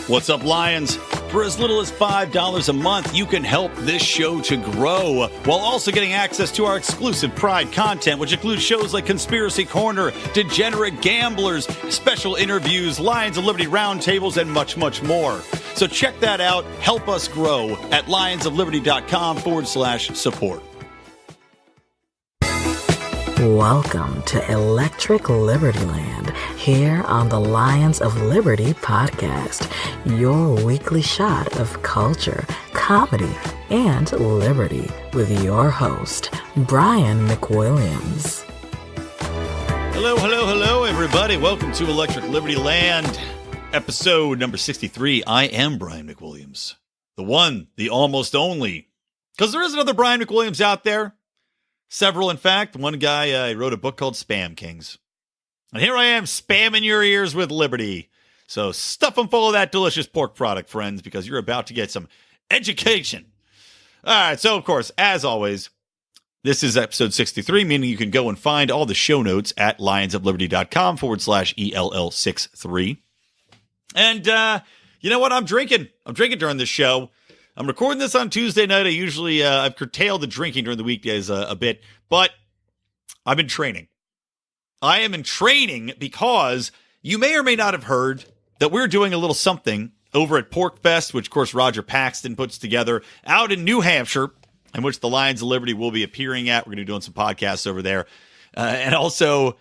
What's up, Lions? For as little as $5 a month, you can help this show to grow while also getting access to our exclusive Pride content, which includes shows like Conspiracy Corner, Degenerate Gamblers, special interviews, Lions of Liberty roundtables, and much, much more. So check that out. Help us grow at lionsofliberty.com/support. Welcome to Electric Libertyland, here on the Lions of Liberty podcast, your weekly shot of culture, comedy, and liberty with your host, Brian McWilliams. Hello, everybody. Welcome to Electric Libertyland, episode number 63. I am Brian McWilliams, the one, the almost only, because there is another Brian McWilliams out there. Several, in fact. One guy wrote a book called Spam Kings. And here I am spamming your ears with liberty. So stuff them full of that delicious pork product, friends, because you're about to get some education. All right, so, of course, as always, this is episode 63, meaning you can go and find all the show notes at lionsofliberty.com/ELL63. And you know what? I'm drinking during this show. I'm recording this on Tuesday night. I've curtailed the drinking during the weekdays a bit, but I've been training. I am in training because you may or may not have heard that we're doing a little something over at Pork Fest, which, of course, Roger Paxton puts together out in New Hampshire, in which the Lions of Liberty will be appearing at. We're going to be doing some podcasts over there, and also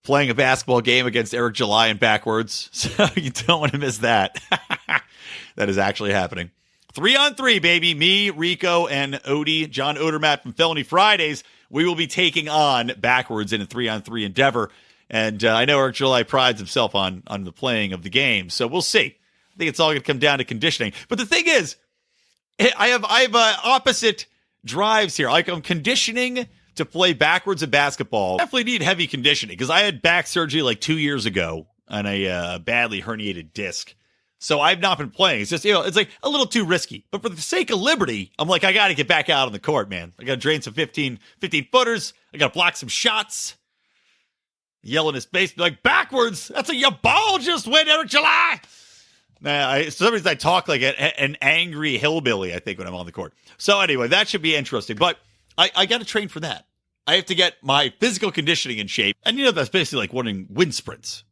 playing a basketball game against Eric July and backwards. So you don't want to miss that. That is actually happening. 3-on-3, baby. Me, Rico, and Odie, John Odermatt from Felony Fridays. We will be taking on backwards in a 3-on-3 endeavor. And I know Eric July prides himself on the playing of the game. So we'll see. I think it's all going to come down to conditioning. But the thing is, I have opposite drives here. Like, I'm conditioning to play backwards in basketball. I definitely need heavy conditioning because I had back surgery like 2 years ago on a badly herniated disc. So I've not been playing. It's just, it's like a little too risky. But for the sake of liberty, I'm like, I got to get back out on the court, man. I got to drain some 15 footers. I got to block some shots. Yell in his face, be like, backwards. That's your ball just went, Eric July. Sometimes I talk like an angry hillbilly, I think, when I'm on the court. So anyway, that should be interesting. But I got to train for that. I have to get my physical conditioning in shape. And that's basically like running wind sprints.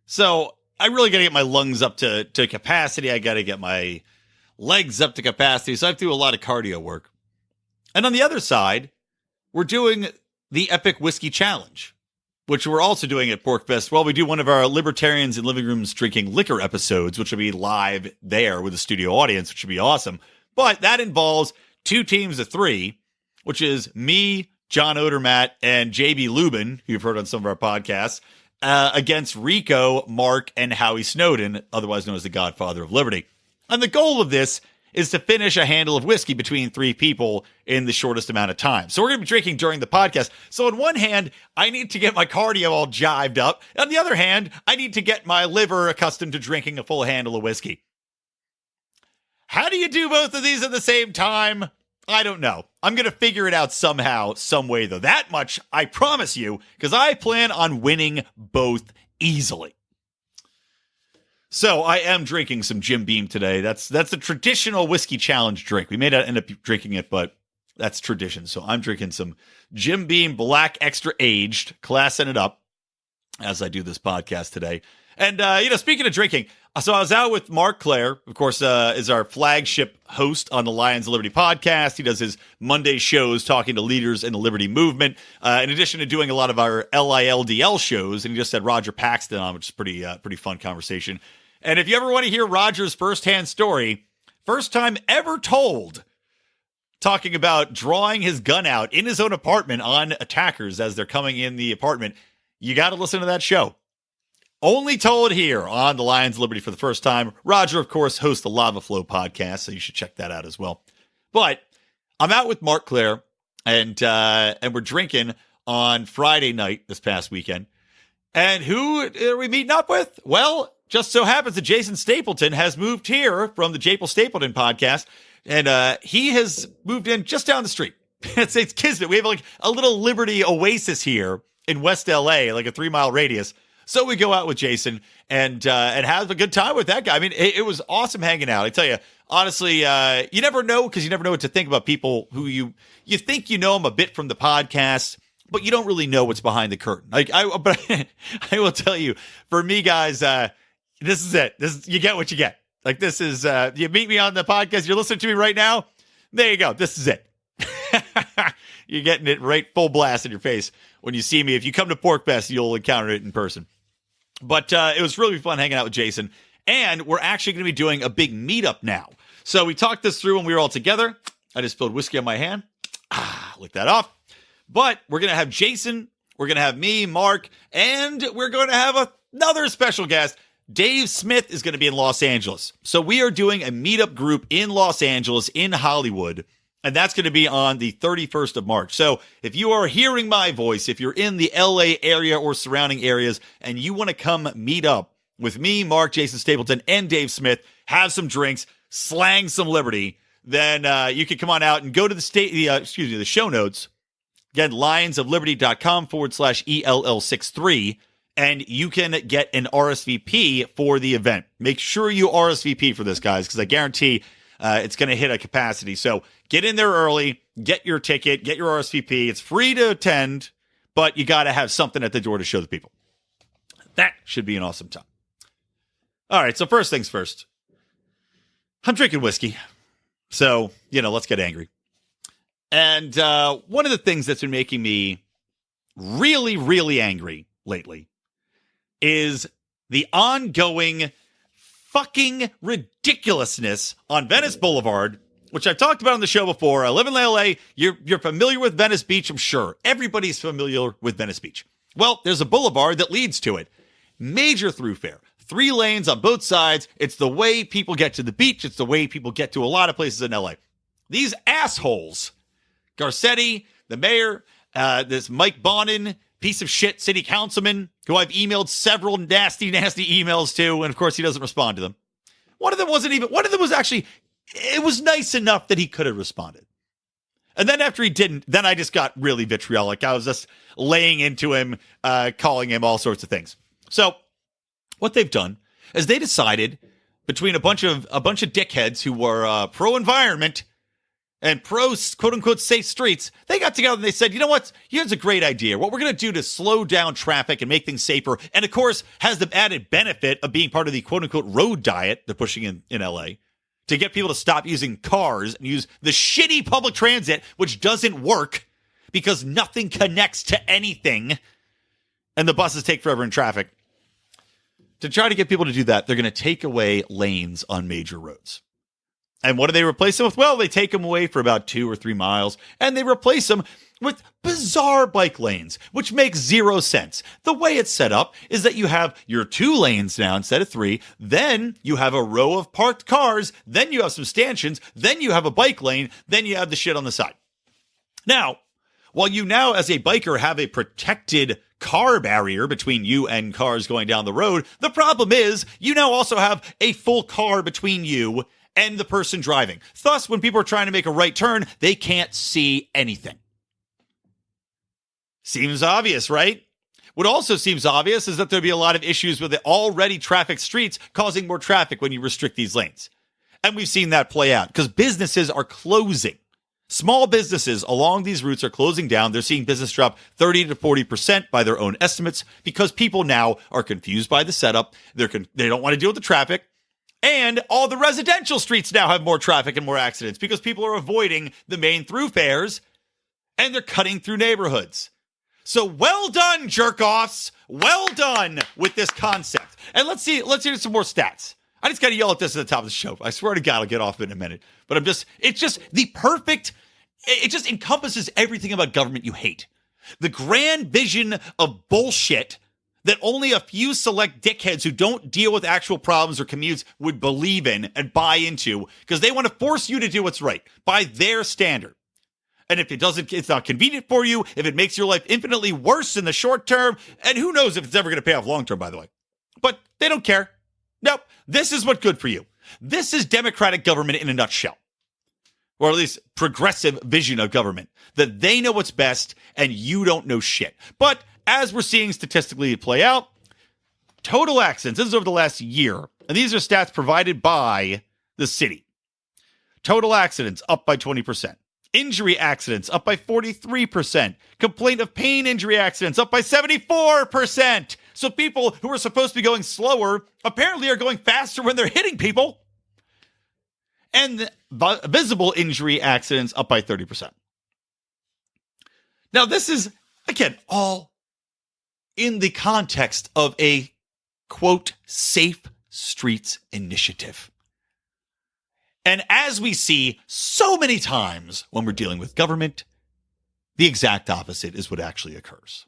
So I really got to get my lungs up to capacity. I got to get my legs up to capacity. So I have to do a lot of cardio work. And on the other side, we're doing the Epic Whiskey Challenge, which we're also doing at Pork Fest. Well, we do one of our Libertarians in Living Rooms Drinking Liquor episodes, which will be live there with a studio audience, which would be awesome. But that involves 2 teams of 3, which is me, John Odermatt, and JB Lubin, who you've heard on some of our podcasts, against Rico, Mark, and Howie Snowden, otherwise known as the Godfather of Liberty. And the goal of this is to finish a handle of whiskey between 3 people in the shortest amount of time. So we're going to be drinking during the podcast. So on one hand, I need to get my cardio all jived up. On the other hand, I need to get my liver accustomed to drinking a full handle of whiskey. How do you do both of these at the same time? I don't know. I'm going to figure it out somehow, some way, though. That much I promise you, because I plan on winning both easily. So I am drinking some Jim Beam today. That's a traditional whiskey challenge drink. We may not end up drinking it, but that's tradition. So I'm drinking some Jim Beam Black Extra Aged, classing it up as I do this podcast today. And, speaking of drinking, so I was out with Mark Claire, of course, is our flagship host on the Lions of Liberty podcast. He does his Monday shows talking to leaders in the Liberty movement, in addition to doing a lot of our LILDL shows. And he just had Roger Paxton on, which is pretty fun conversation. And if you ever want to hear Roger's firsthand story, first time ever told, talking about drawing his gun out in his own apartment on attackers as they're coming in the apartment, you got to listen to that show. Only told here on the Lions of Liberty for the first time. Roger, of course, hosts the Lava Flow podcast, so you should check that out as well. But I'm out with Mark Claire, and we're drinking on Friday night this past weekend. And who are we meeting up with? Well, just so happens that Jason Stapleton has moved here from the Japel Stapleton podcast, and he has moved in just down the street. It's Kismet. We have like a little Liberty oasis here in West LA, like a 3-mile radius. So we go out with Jason and have a good time with that guy. I mean, it was awesome hanging out. I tell you, honestly, you never know, because you never know what to think about people who you think you know them a bit from the podcast, but you don't really know what's behind the curtain. But I will tell you, for me, guys, this is it. You get what you get. Like, this is, you meet me on the podcast, you're listening to me right now. There you go. This is it. You're getting it right full blast in your face when you see me. If you come to Pork Fest, you'll encounter it in person. But it was really fun hanging out with Jason. And we're actually going to be doing a big meetup now. So we talked this through when we were all together. I just spilled whiskey on my hand. Lick that off. But we're going to have Jason, we're going to have me, Mark, and we're going to have another special guest. Dave Smith is going to be in Los Angeles. So we are doing a meetup group in Los Angeles, in Hollywood, and that's going to be on the 31st of March. So if you are hearing my voice, if you're in the LA area or surrounding areas, and you want to come meet up with me, Mark, Jason Stapleton, and Dave Smith, have some drinks, slang some Liberty, then you can come on out and go to the show notes. Again, lionsofliberty.com/ELL63, and you can get an RSVP for the event. Make sure you RSVP for this, guys, because I guarantee it's going to hit a capacity. So get in there early, get your ticket, get your RSVP. It's free to attend, but you got to have something at the door to show the people. That should be an awesome time. All right, so first things first. I'm drinking whiskey, so, let's get angry. And one of the things that's been making me really, really angry lately is the ongoing fucking ridiculousness on Venice Boulevard, which I've talked about on the show before. I live in LA. You're familiar with Venice Beach, I'm sure. Everybody's familiar with Venice Beach. Well, there's a boulevard that leads to it. Major thoroughfare. 3 lanes on both sides. It's the way people get to the beach. It's the way people get to a lot of places in LA. These assholes, Garcetti, the mayor, this Mike Bonin, piece of shit city councilman, who I've emailed several nasty, nasty emails to, and of course he doesn't respond to them. One of them was actually, it was nice enough that he could have responded. And then after he didn't, then I just got really vitriolic. I was just laying into him, calling him all sorts of things. So what they've done is they decided, between a bunch of dickheads who were pro-environment and pro, quote-unquote, safe streets, they got together and they said, you know what? Here's a great idea. What we're going to do to slow down traffic and make things safer, and of course, has the added benefit of being part of the quote-unquote road diet they're pushing in LA, to get people to stop using cars and use the shitty public transit, which doesn't work because nothing connects to anything, and the buses take forever in traffic. To try to get people to do that, they're going to take away lanes on major roads. And what do they replace them with? Well, they take them away for about 2 or 3 miles, and they replace them with bizarre bike lanes, which makes zero sense. The way it's set up is that you have your 2 lanes now instead of 3, then you have a row of parked cars, then you have some stanchions, then you have a bike lane, then you have the shit on the side. Now, while you now, as a biker, have a protected car barrier between you and cars going down the road, the problem is you now also have a full car between you and the person driving. Thus, when people are trying to make a right turn, they can't see anything. Seems obvious, right? What also seems obvious is that there'll be a lot of issues with the already trafficked streets, causing more traffic when you restrict these lanes. And we've seen that play out because businesses are closing. Small businesses along these routes are closing down. They're seeing business drop 30 to 40% by their own estimates because people now are confused by the setup. They don't want to deal with the traffic. And all the residential streets now have more traffic and more accidents because people are avoiding the main thoroughfares and they're cutting through neighborhoods. So well done, jerk-offs. Well done with this concept. And let's hear some more stats. I just got to yell at this at the top of the show. I swear to God, I'll get off it in a minute. But it just encompasses everything about government you hate. The grand vision of bullshit that only a few select dickheads who don't deal with actual problems or commutes would believe in and buy into because they want to force you to do what's right by their standard. And if it's not convenient for you, if it makes your life infinitely worse in the short term, and who knows if it's ever going to pay off long term, by the way. But they don't care. Nope. This is what's good for you. This is democratic government in a nutshell. Or at least progressive vision of government. That they know what's best and you don't know shit. But as we're seeing statistically play out, total accidents, this is over the last year, and these are stats provided by the city. Total accidents up by 20%. Injury accidents up by 43%. Complaint of pain injury accidents up by 74%. So people who are supposed to be going slower apparently are going faster when they're hitting people. And visible injury accidents up by 30%. Now, this is, again, all in the context of a, quote, safe streets initiative. And as we see so many times when we're dealing with government, the exact opposite is what actually occurs.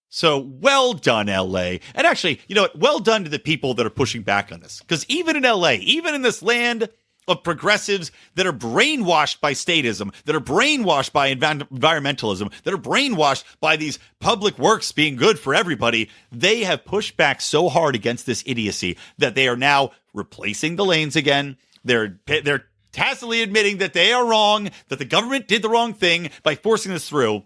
So well done, LA. And actually, you know what? Well done to the people that are pushing back on this. Because even in LA, even in this land of progressives that are brainwashed by statism, that are brainwashed by environmentalism, that are brainwashed by these public works being good for everybody, they have pushed back so hard against this idiocy that they are now replacing the lanes again. They're tacitly admitting that they are wrong, that the government did the wrong thing by forcing this through.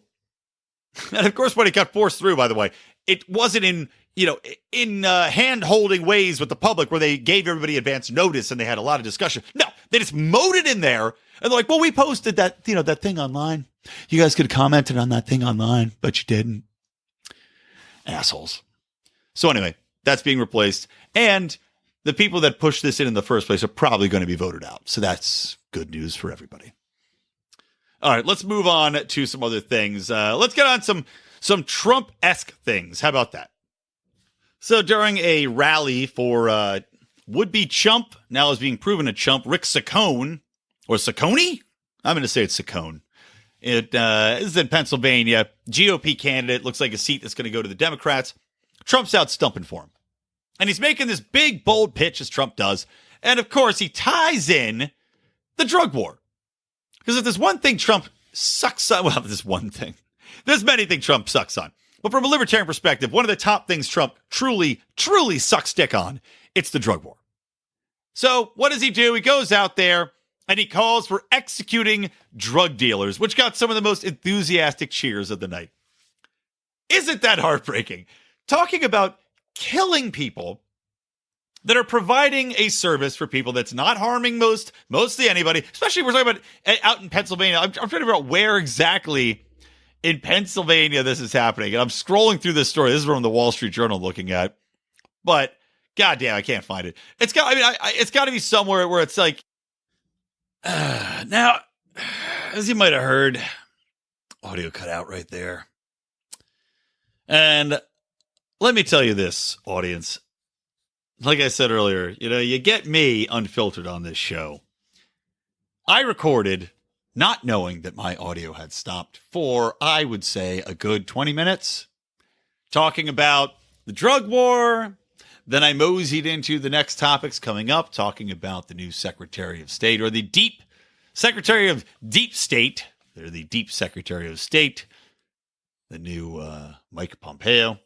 And of course, when it got forced through, by the way, it wasn't in hand-holding ways with the public where they gave everybody advance notice and they had a lot of discussion. No, they just mowed it in there. And they're like, well, we posted that, that thing online. You guys could have commented on that thing online, but you didn't. Assholes. So anyway, that's being replaced. And the people that pushed this in the first place are probably going to be voted out. So that's good news for everybody. All right, let's move on to some other things. Let's get on some Trump-esque things. How about that? So during a rally for would-be chump, now is being proven a chump, Rick Saccone, or Saccone? I'm going to say it's Saccone. It is in Pennsylvania. GOP candidate, looks like a seat that's going to go to the Democrats. Trump's out stumping for him. And he's making this big, bold pitch, as Trump does. And, of course, he ties in the drug war. Because if there's one thing Trump sucks on, well, there's one thing. There's many things Trump sucks on. But from a libertarian perspective, one of the top things Trump truly, truly sucks dick on, it's the drug war. So what does he do? He goes out there and he calls for executing drug dealers, which got some of the most enthusiastic cheers of the night. Isn't that heartbreaking? Talking about killing people that are providing a service for people that's not harming mostly anybody, especially we're talking about out in Pennsylvania. I'm trying to figure out where exactly in Pennsylvania this is happening. And I'm scrolling through this story. This is from the Wall Street Journal looking at, but goddamn, I can't find it. It's got to be somewhere where it's like, now, as you might have heard, audio cut out right there. And let me tell you this, audience. Like I said earlier, you get me unfiltered on this show. I recorded not knowing that my audio had stopped for, I would say, a good 20 minutes, talking about the drug war. Then I moseyed into the next topics coming up, talking about the new Secretary of State, or the Deep Secretary of Deep State. They're the Deep Secretary of State, the new Mike Pompeo.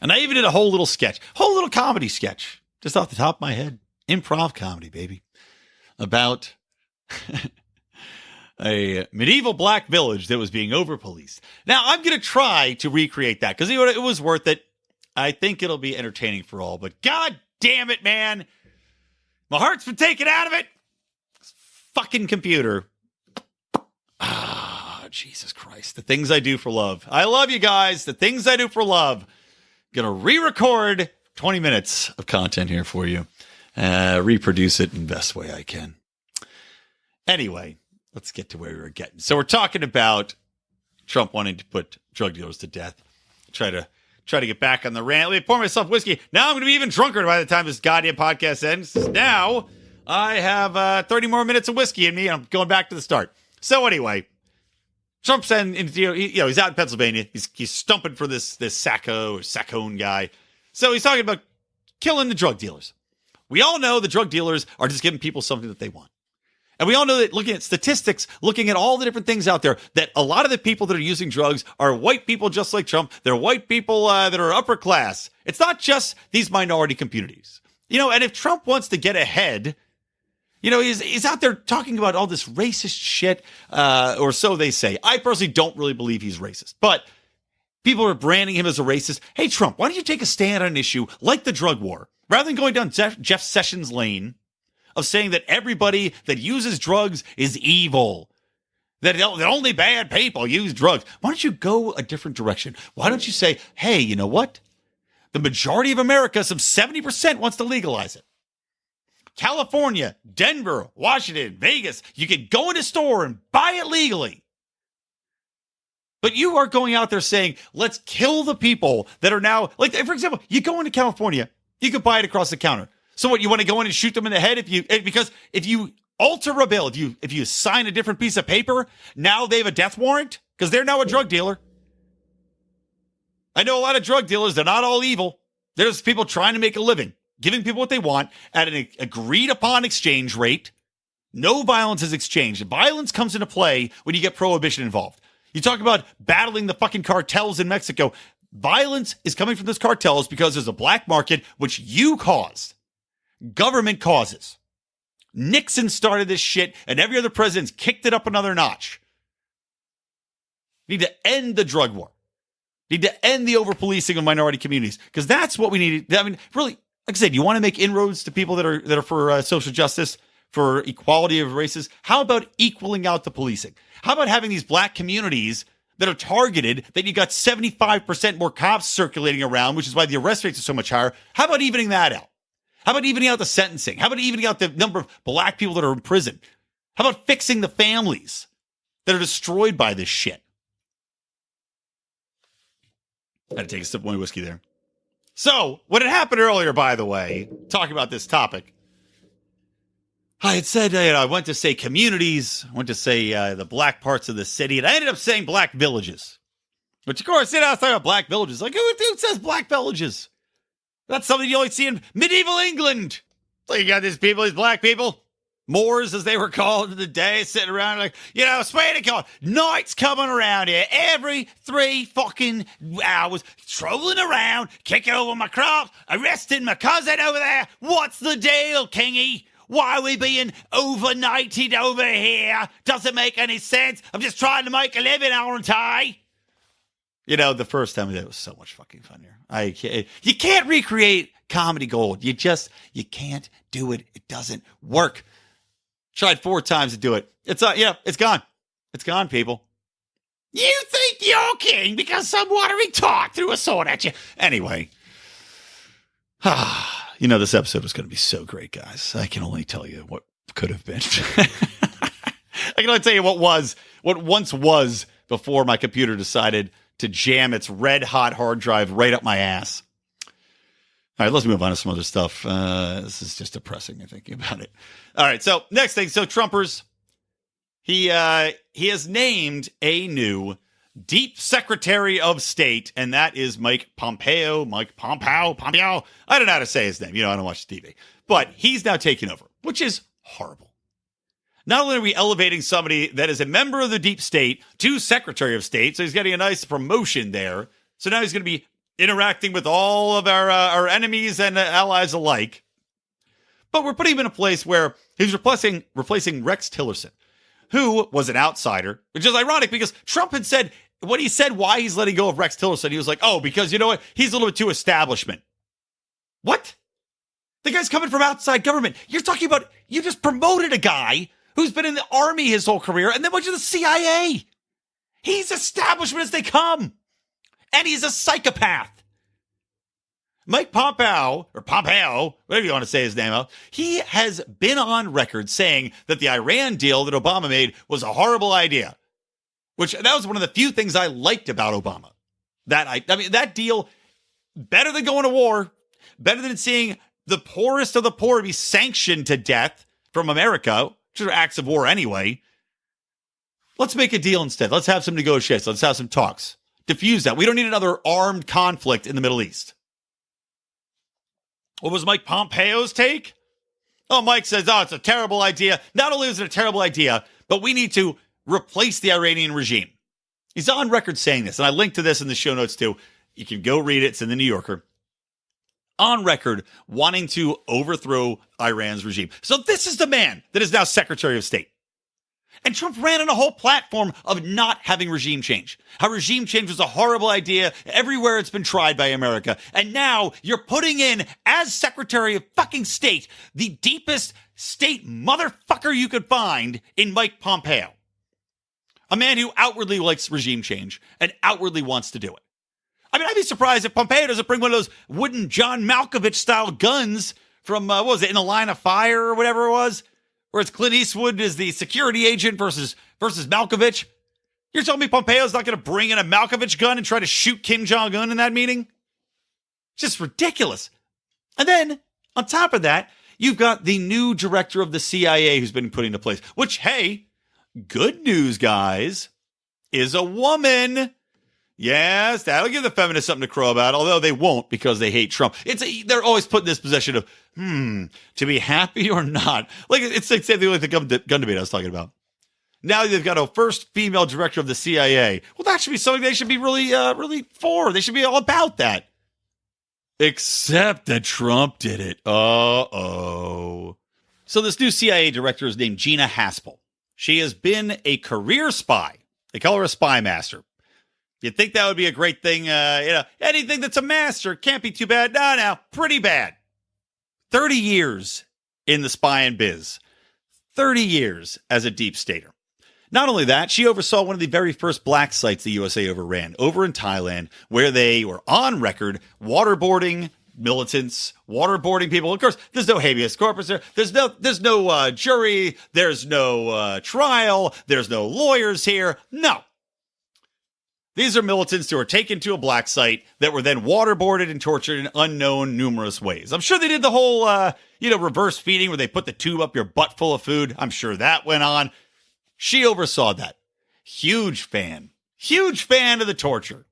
And I even did a whole little comedy sketch, just off the top of my head. Improv comedy, baby. About a medieval black village that was being over-policed. Now, I'm going to try to recreate that, because it was worth it. I think it'll be entertaining for all, but god damn it, man. My heart's been taken out of it. This fucking computer. Ah, Jesus Christ. The things I do for love. I love you guys. The things I do for love. Gonna re-record 20 minutes of content here for you. Reproduce it in the best way I can. Anyway, let's get to where we were getting. So we're talking about Trump wanting to put drug dealers to death. Try to get back on the rant. Let me pour myself whiskey. Now I'm going to be even drunker by the time this goddamn podcast ends. Now I have 30 more minutes of whiskey in me, and I'm going back to the start. So anyway, Trump's he's out in Pennsylvania. He's stumping for this Saccone guy. So he's talking about killing the drug dealers. We all know the drug dealers are just giving people something that they want. And we all know that looking at statistics, looking at all the different things out there, that a lot of the people that are using drugs are white people just like Trump. They're white people that are upper class. It's not just these minority communities. And if Trump wants to get ahead, he's out there talking about all this racist shit, or so they say. I personally don't really believe he's racist. But People are branding him as a racist. Hey, Trump, why don't you take a stand on an issue like the drug war, rather than going down Jeff Sessions' lane of saying that everybody that uses drugs is evil, that only bad people use drugs. Why don't you go a different direction? Why don't you say, hey, you know what? The majority of America, some 70%, wants to legalize it. California, Denver, Washington, Vegas, you can go in a store and buy it legally. But you are going out there saying, let's kill the people that are now, like, for example, you go into California, you can buy it across the counter. So what, you want to go in and shoot them in the head because if you alter a bill, if you sign a different piece of paper, now they have a death warrant because they're now a drug dealer. I know a lot of drug dealers, they're not all evil. There's people trying to make a living, giving people what they want at an agreed upon exchange rate. No violence is exchanged. Violence comes into play when you get prohibition involved. You talk about battling the fucking cartels in Mexico. Violence is coming from those cartels because there's a black market, which you caused. Government causes. Nixon started this shit, and every other president's kicked it up another notch. Need to end the drug war. Need to end the over-policing of minority communities, because that's what we need. I mean, really, like I said, you want to make inroads to people that are for social justice, for equality of races. How about equaling out the policing? How about having these black communities that are targeted, that you got 75% more cops circulating around, which is why the arrest rates are so much higher? How about evening that out? How about evening out the sentencing? How about evening out the number of black people that are in prison? How about fixing the families that are destroyed by this shit? I had to take a sip of my whiskey there. So, what had happened earlier, by the way, talking about this topic, I had said, I went to say communities, I went to say the black parts of the city, and I ended up saying black villages. Which, of course, I was talking about black villages. Like, who says black villages? That's something you only see in medieval England. So you got these people, these black people, Moors, as they were called in the day, sitting around like, Swedish call. Knights coming around here every 3 fucking hours, strolling around, kicking over my crops, arresting my cousin over there. What's the deal, Kingy? Why are we being overnighted over here? Doesn't make any sense. I'm just trying to make a living, aren't I? The first time it was so much fucking funnier. You can't recreate comedy gold. You can't do it. It doesn't work. Tried 4 times to do it. It's gone. It's gone, people. You think you're king because some watery talk threw a sword at you. Anyway. This episode was going to be so great, guys. I can only tell you what could have been. I can only tell you what once was before my computer decided to jam its red-hot hard drive right up my ass. All right, let's move on to some other stuff. This is just depressing, I'm thinking about it. All right, so next thing. So Trumpers, he has named a new Deep Secretary of State, and that is Mike Pompeo. I don't know how to say his name. I don't watch TV. But he's now taking over, which is horrible. Not only are we elevating somebody that is a member of the deep state to Secretary of State, so he's getting a nice promotion there. So now he's going to be interacting with all of our enemies and allies alike. But we're putting him in a place where he's replacing Rex Tillerson, who was an outsider, which is ironic because Trump had said, when he said why he's letting go of Rex Tillerson, he was like, because you know what? He's a little bit too establishment. What? The guy's coming from outside government. You're talking about, you just promoted a guy who's been in the army his whole career and then went to the CIA. He's establishment as they come. And he's a psychopath. Mike Pompeo, whatever you want to say his name out, he has been on record saying that the Iran deal that Obama made was a horrible idea. That was one of the few things I liked about Obama. That deal, better than going to war, better than seeing the poorest of the poor be sanctioned to death from America, which are acts of war anyway. Let's make a deal instead. Let's have some negotiations. Let's have some talks. Diffuse that. We don't need another armed conflict in the Middle East. What was Mike Pompeo's take? Mike says, it's a terrible idea. Not only is it a terrible idea, but we need to replace the Iranian regime. He's on record saying this, and I linked to this in the show notes too. You can go read it. It's in the New Yorker. On record, wanting to overthrow Iran's regime. So this is the man that is now Secretary of State. And Trump ran on a whole platform of not having regime change. How regime change was a horrible idea everywhere it's been tried by America. And now you're putting in, as Secretary of fucking State, the deepest state motherfucker you could find in Mike Pompeo. A man who outwardly likes regime change and outwardly wants to do it. I mean, I'd be surprised if Pompeo doesn't bring one of those wooden John Malkovich-style guns from, what was it, In the Line of Fire or whatever it was? Where it's Clint Eastwood as the security agent versus Malkovich. You're telling me Pompeo's not going to bring in a Malkovich gun and try to shoot Kim Jong-un in that meeting? Just ridiculous. And then, on top of that, you've got the new director of the CIA who's been put into place. Which, hey, good news, guys, is a woman. Yes, that'll give the feminists something to crow about, although they won't because they hate Trump. They're always put in this position of, to be happy or not. Like, it's like the gun debate I was talking about. Now they've got a first female director of the CIA. Well, that should be something they should be really for. They should be all about that. Except that Trump did it. Uh-oh. So this new CIA director is named Gina Haspel. She has been a career spy. They call her a spy master. You'd think that would be a great thing. Anything that's a master can't be too bad. No, pretty bad. 30 years in the spying biz. 30 years as a deep stater. Not only that, she oversaw one of the very first black sites the USA overran, over in Thailand, where they were on record waterboarding militants, waterboarding people. Of course, there's no habeas corpus there. There's no jury. There's no trial. There's no lawyers here. No. These are militants who were taken to a black site that were then waterboarded and tortured in unknown numerous ways. I'm sure they did the whole, reverse feeding where they put the tube up your butt full of food. I'm sure that went on. She oversaw that. Huge fan of the torture.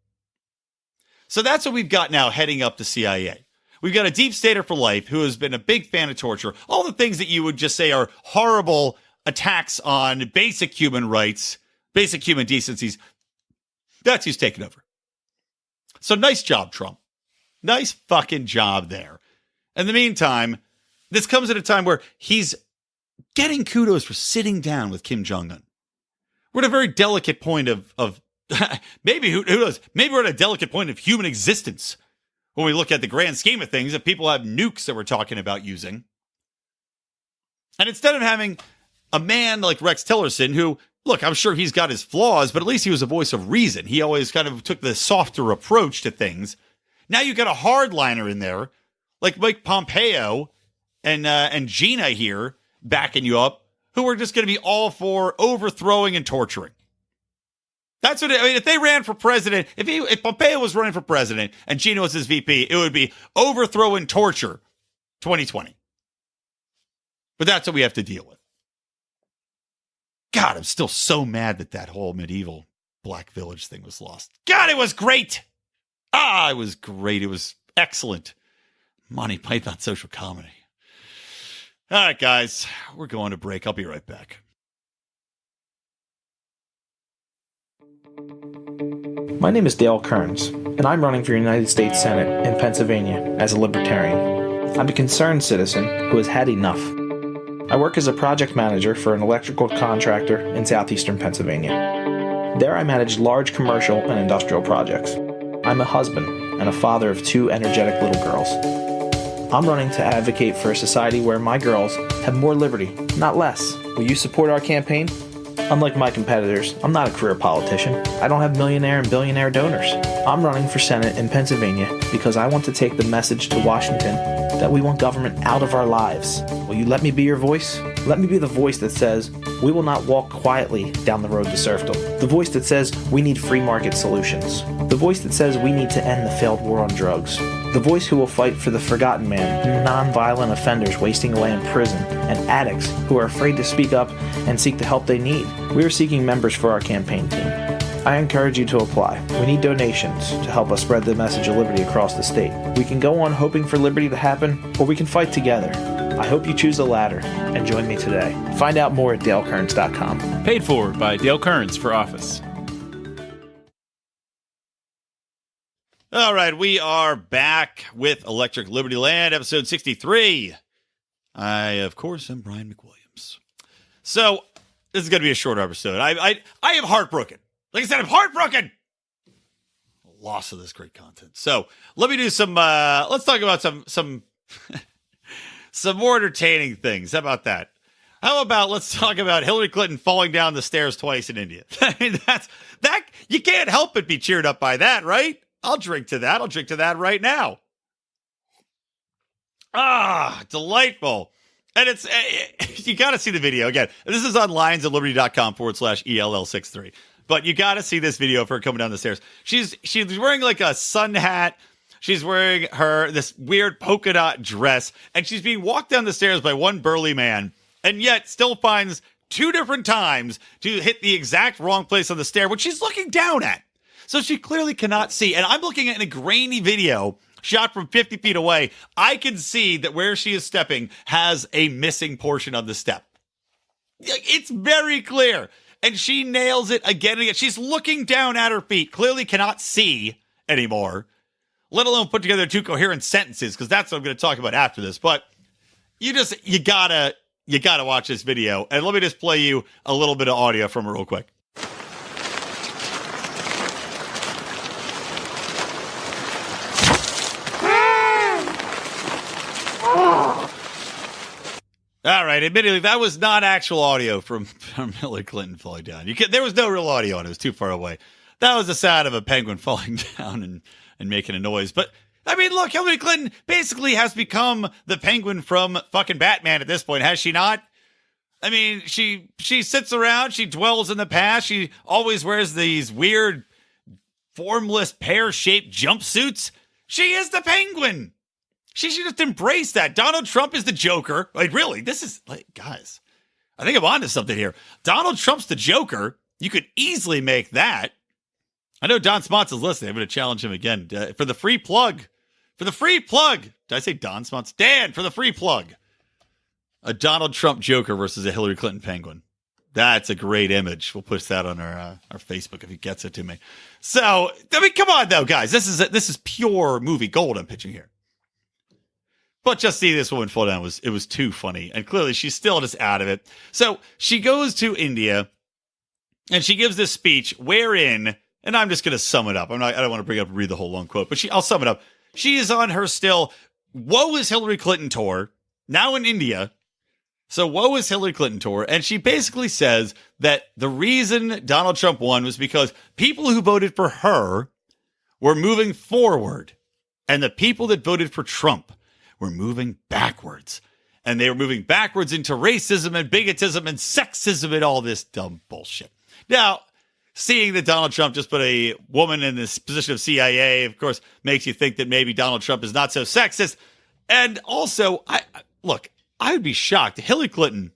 So that's what we've got now heading up the CIA. We've got a deep stater for life who has been a big fan of torture. All the things that you would just say are horrible attacks on basic human rights, basic human decencies. That's who's taking over. So nice job, Trump. Nice fucking job there. In the meantime, this comes at a time where he's getting kudos for sitting down with Kim Jong-un. We're at a very delicate point of maybe, who knows, maybe we're at a delicate point of human existence when we look at the grand scheme of things, if people have nukes that we're talking about using. And instead of having a man like Rex Tillerson, who, look, I'm sure he's got his flaws, but at least he was a voice of reason. He always kind of took the softer approach to things. Now you got a hardliner in there, like Mike Pompeo and Gina here backing you up, who are just going to be all for overthrowing and torturing. That's what, if they ran for president, if Pompeo was running for president and Gina was his VP, it would be overthrow and torture 2020. But that's what we have to deal with. God, I'm still so mad that whole medieval Black Village thing was lost. God, it was great. It was great. It was excellent. Monty Python social comedy. All right, guys, we're going to break. I'll be right back. My name is Dale Kearns, and I'm running for United States Senate in Pennsylvania as a libertarian. I'm a concerned citizen who has had enough. I work as a project manager for an electrical contractor in southeastern Pennsylvania. There I manage large commercial and industrial projects. I'm a husband and a father of 2 energetic little girls. I'm running to advocate for a society where my girls have more liberty, not less. Will you support our campaign? Unlike my competitors, I'm not a career politician. I don't have millionaire and billionaire donors. I'm running for Senate in Pennsylvania because I want to take the message to Washington that we want government out of our lives. Will you let me be your voice? Let me be the voice that says we will not walk quietly down the road to serfdom. The voice that says we need free market solutions. The voice that says we need to end the failed war on drugs. The voice who will fight for the forgotten man, non-violent offenders wasting away in prison, and addicts who are afraid to speak up and seek the help they need. We are seeking members for our campaign team. I encourage you to apply. We need donations to help us spread the message of liberty across the state. We can go on hoping for liberty to happen, or we can fight together. I hope you choose the latter and join me today. Find out more at dalekearns.com. Paid for by Dale Kearns for office. All right, we are back with Electric Libertyland, episode 63. I, of course, am Brian McWilliams. So, this is going to be a shorter episode. I am heartbroken. Like I said, I'm heartbroken. Loss of this great content. So let me do some. Let's talk about some some more entertaining things. How about that? How about let's talk about Hillary Clinton falling down the stairs twice in India? I mean, that you can't help but be cheered up by that, right? I'll drink to that. I'll drink to that right now. Ah, delightful. And it's, you got to see the video again. This is on lionsofliberty.com/ELL63. But you got to see this video of her coming down the stairs. She's wearing like a sun hat. She's wearing this weird polka dot dress, and she's being walked down the stairs by one burly man, and yet still finds 2 different times to hit the exact wrong place on the stair, which she's looking down at. So she clearly cannot see. And I'm looking at a grainy video shot from 50 feet away. I can see that where she is stepping has a missing portion of the step. It's very clear. And she nails it again and again. She's looking down at her feet, clearly cannot see anymore, let alone put together 2 coherent sentences, because that's what I'm going to talk about after this. But you gotta watch this video. And let me just play you a little bit of audio from it real quick. All right, admittedly, that was not actual audio from Hillary Clinton falling down. There was no real audio on it. It was too far away. That was the sound of a penguin falling down and making a noise. But, I mean, look, Hillary Clinton basically has become the penguin from fucking Batman at this point, has she not? I mean, she sits around, she dwells in the past, she always wears these weird, formless, pear-shaped jumpsuits. She is the penguin. She should just embrace that. Donald Trump is the Joker. Like, really, this is, like, guys, I think I'm onto something here. Donald Trump's the Joker. You could easily make that. I know Don Smots is listening. I'm going to challenge him again for the free plug. For the free plug. Did I say Don Smots? Dan, for the free plug. A Donald Trump Joker versus a Hillary Clinton penguin. That's a great image. We'll push that on our Facebook if he gets it to me. So, I mean, come on, though, guys. This is pure movie gold I'm pitching here. But just see this woman fall down it was too funny. And clearly she's still just out of it. So she goes to India and she gives this speech wherein, and I'm just going to sum it up. I don't want to bring up and read the whole long quote, but I'll sum it up. She is on her still Woe is Hillary Clinton tour, now in India. So Woe is Hillary Clinton tour. And she basically says that the reason Donald Trump won was because people who voted for her were moving forward. And the people that voted for Trump were moving backwards. And they were moving backwards into racism and bigotism and sexism and all this dumb bullshit. Now, seeing that Donald Trump just put a woman in this position of CIA, of course, makes you think that maybe Donald Trump is not so sexist. And also, I would be shocked. Hillary Clinton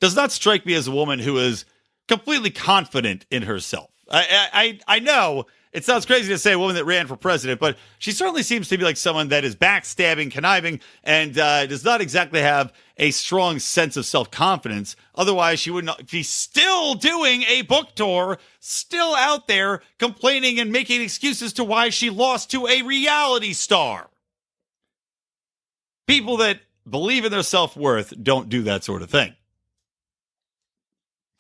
does not strike me as a woman who is completely confident in herself. I know it sounds crazy to say a woman that ran for president, but she certainly seems to be like someone that is backstabbing, conniving, and does not exactly have a strong sense of self-confidence. Otherwise, she would not be still doing a book tour, still out there complaining and making excuses to why she lost to a reality star. People that believe in their self-worth don't do that sort of thing.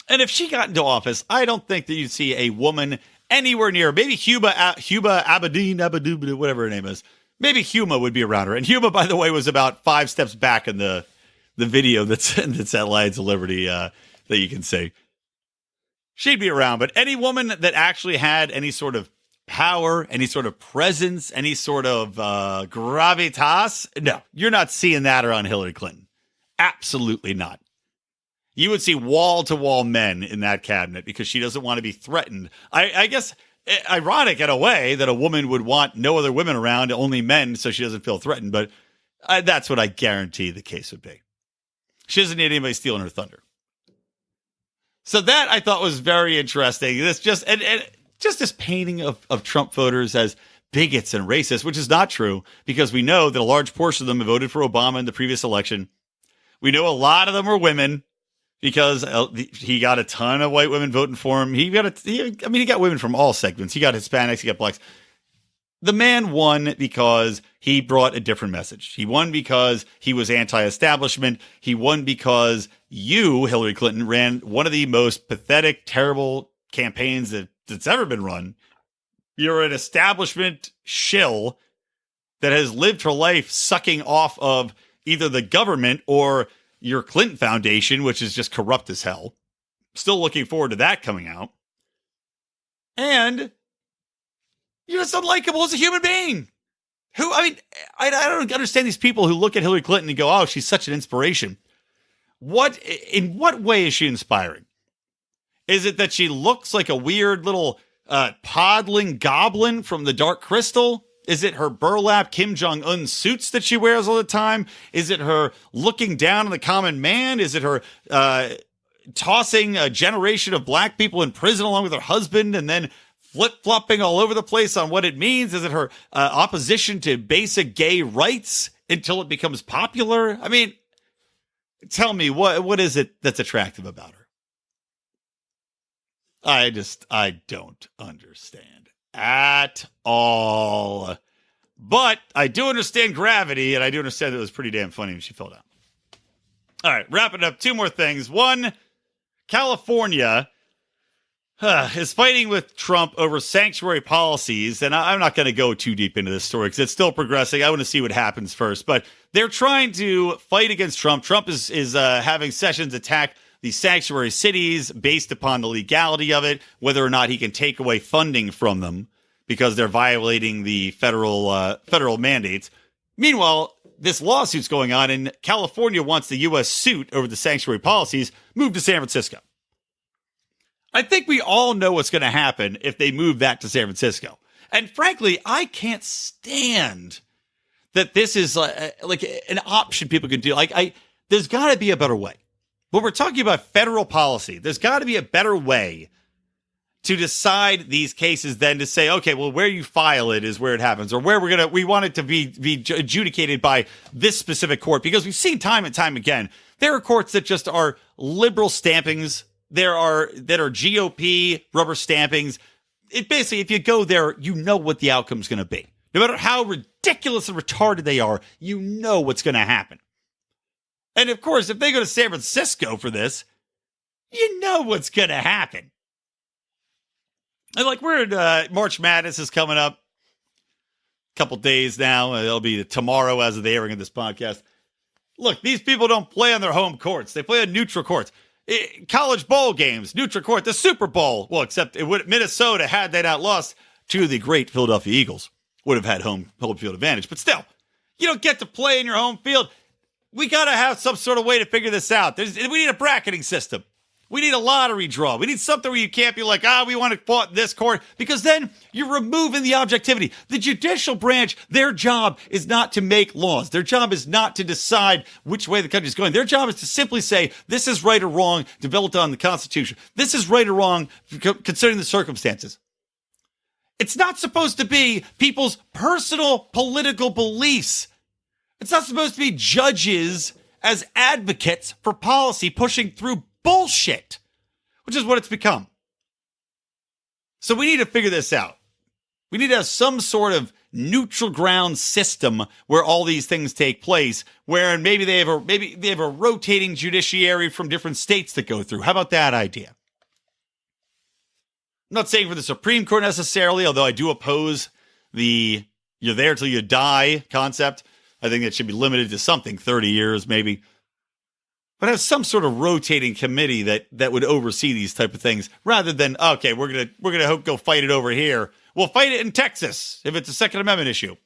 And if she got into office, I don't think that you'd see a woman anywhere near, maybe Huma Abedin, whatever her name is. Maybe Huma would be around her. And Huma, by the way, was about 5 steps back in the video that's at Lions of Liberty that you can see. She'd be around. But any woman that actually had any sort of power, any sort of presence, any sort of gravitas, no, you're not seeing that around Hillary Clinton. Absolutely not. You would see wall-to-wall men in that cabinet because she doesn't want to be threatened. I guess ironic in a way that a woman would want no other women around, only men, so she doesn't feel threatened. But that's what I guarantee the case would be. She doesn't need anybody stealing her thunder. So that I thought was very interesting. This just this painting of Trump voters as bigots and racists, which is not true because we know that a large portion of them have voted for Obama in the previous election. We know a lot of them are women. Because he got a ton of white women voting for him. He got women from all segments. He got Hispanics, he got blacks. The man won because he brought a different message. He won because he was anti-establishment. He won because you, Hillary Clinton, ran one of the most pathetic, terrible campaigns that's ever been run. You're an establishment shill that has lived her life sucking off of either the government or your Clinton Foundation, which is just corrupt as hell. Still looking forward to that coming out. And you're just unlikable as a human being. I don't understand these people who look at Hillary Clinton and go, oh, she's such an inspiration. In what way is she inspiring? Is it that she looks like a weird little podling goblin from the Dark Crystal? Is it her burlap Kim Jong-un suits that she wears all the time? Is it her looking down on the common man? Is it her tossing a generation of black people in prison along with her husband and then flip-flopping all over the place on what it means? Is it her opposition to basic gay rights until it becomes popular? I mean, tell me, what is it that's attractive about her? I don't understand at all. But I do understand gravity, and I do understand that it was pretty damn funny when she fell down. All right, wrapping up. Two more things. One, California is fighting with Trump over sanctuary policies, and I'm not going to go too deep into this story because it's still progressing. I want to see what happens first, but they're trying to fight against Trump. Trump is having Sessions attack the sanctuary cities based upon the legality of it, whether or not he can take away funding from them because they're violating the federal mandates. Meanwhile, this lawsuit's going on, and California wants the U.S. suit over the sanctuary policies moved to San Francisco. I think we all know what's going to happen if they move that to San Francisco. And frankly, I can't stand that this is like an option people can do. There's got to be a better way. When we're talking about federal policy, there's got to be a better way to decide these cases than to say, okay, well, where you file it is where it happens, or where we want it to be adjudicated by this specific court. Because we've seen time and time again, there are courts that just are liberal stampings. That are GOP rubber stampings. It basically, if you go there, you know what the outcome's going to be. No matter how ridiculous and retarded they are, you know what's going to happen. And of course, if they go to San Francisco for this, you know what's going to happen. And we're in March Madness is coming up. A couple days now. It'll be tomorrow as of the airing of this podcast. Look, these people don't play on their home courts. They play on neutral courts. College bowl games, neutral court, the Super Bowl. Well, except Minnesota, had they not lost to the great Philadelphia Eagles, would have had home field advantage. But still, you don't get to play in your home field. We got to have some sort of way to figure this out. We need a bracketing system. We need a lottery draw. We need something where you can't be like, we want to fight this court, because then you're removing the objectivity. The judicial branch, their job is not to make laws. Their job is not to decide which way the country is going. Their job is to simply say, this is right or wrong, developed on the Constitution. This is right or wrong, considering the circumstances. It's not supposed to be people's personal political beliefs. It's not supposed to be judges as advocates for policy pushing through bullshit, which is what it's become. So we need to figure this out. We need to have some sort of neutral ground system where all these things take place, where maybe they have a rotating judiciary from different states that go through. How about that idea? I'm not saying for the Supreme Court necessarily, although I do oppose the you're there till you die concept. I think that should be limited to something, 30 years maybe. But have some sort of rotating committee that would oversee these type of things, rather than, okay, we're gonna go fight it over here. We'll fight it in Texas if it's a Second Amendment issue.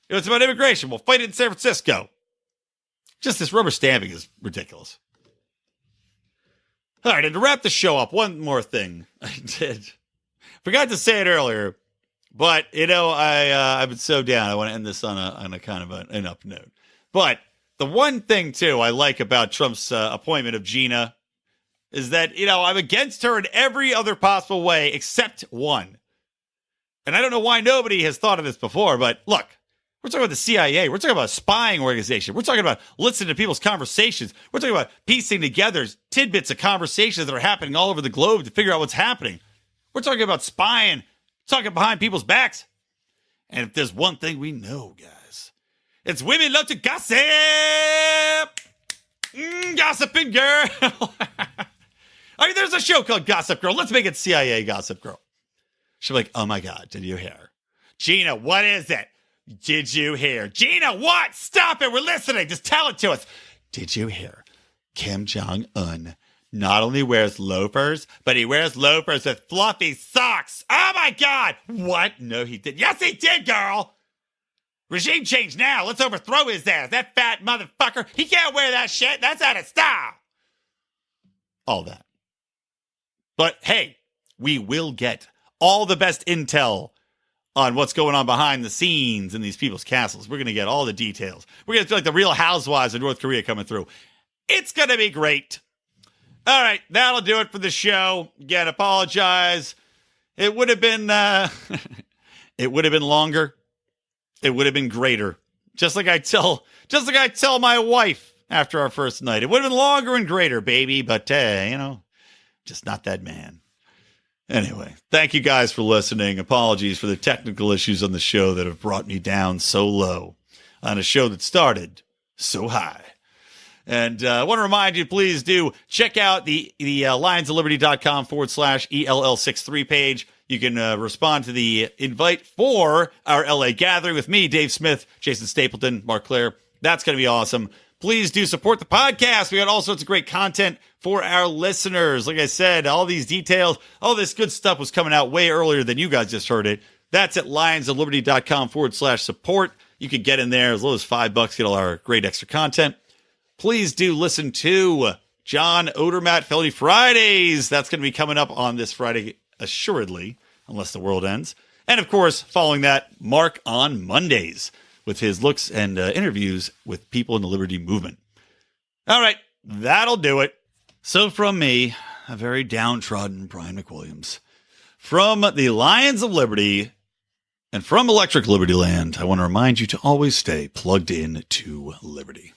If it's about immigration, we'll fight it in San Francisco. Just this rubber stamping is ridiculous. All right, and to wrap the show up, one more thing I did. Forgot to say it earlier, but I've been so down. I want to end this on a kind of an up note. But the one thing, too, I like about Trump's appointment of Gina is that, I'm against her in every other possible way except one. And I don't know why nobody has thought of this before, but look, we're talking about the CIA. We're talking about a spying organization. We're talking about listening to people's conversations. We're talking about piecing together tidbits of conversations that are happening all over the globe to figure out what's happening. We're talking about spying, talking behind people's backs. And if there's one thing we know, guys, it's women love to gossip. Gossiping girl. I mean, there's a show called Gossip Girl. Let's make it CIA Gossip Girl. She'll be like, oh my God, did you hear? Gina, what is it? Did you hear? Gina, what? Stop it. We're listening. Just tell it to us. Did you hear? Kim Jong-un not only wears loafers, but he wears loafers with fluffy socks. Oh my God. What? No, he did. Yes, he did, girl. Regime change now. Let's overthrow his ass. That fat motherfucker. He can't wear that shit. That's out of style. All that. But hey, we will get all the best intel on what's going on behind the scenes in these people's castles. We're going to get all the details. We're going to feel like the Real Housewives of North Korea coming through. It's going to be great. All right, that'll do it for the show. Again, apologize. It would have been it would have been longer. It would have been greater. Just like I tell my wife after our first night. It would have been longer and greater, baby, but just not that man. Anyway, thank you guys for listening. Apologies for the technical issues on the show that have brought me down so low on a show that started so high. And I want to remind you, please do check out the lionsofliberty.com/ELL63 page. You can respond to the invite for our LA gathering with me, Dave Smith, Jason Stapleton, Mark Claire. That's going to be awesome. Please do support the podcast. We got all sorts of great content for our listeners. Like I said, all these details, all this good stuff was coming out way earlier than you guys just heard it. That's at lionsofliberty.com/support. You can get in there as low as $5, get all our great extra content. Please do listen to John Odermatt Felony Fridays. That's going to be coming up on this Friday, assuredly, unless the world ends. And of course, following that, Mark on Mondays with his looks and interviews with people in the Liberty movement. All right, that'll do it. So from me, a very downtrodden Brian McWilliams, from the Lions of Liberty and from Electric Libertyland, I want to remind you to always stay plugged in to Liberty.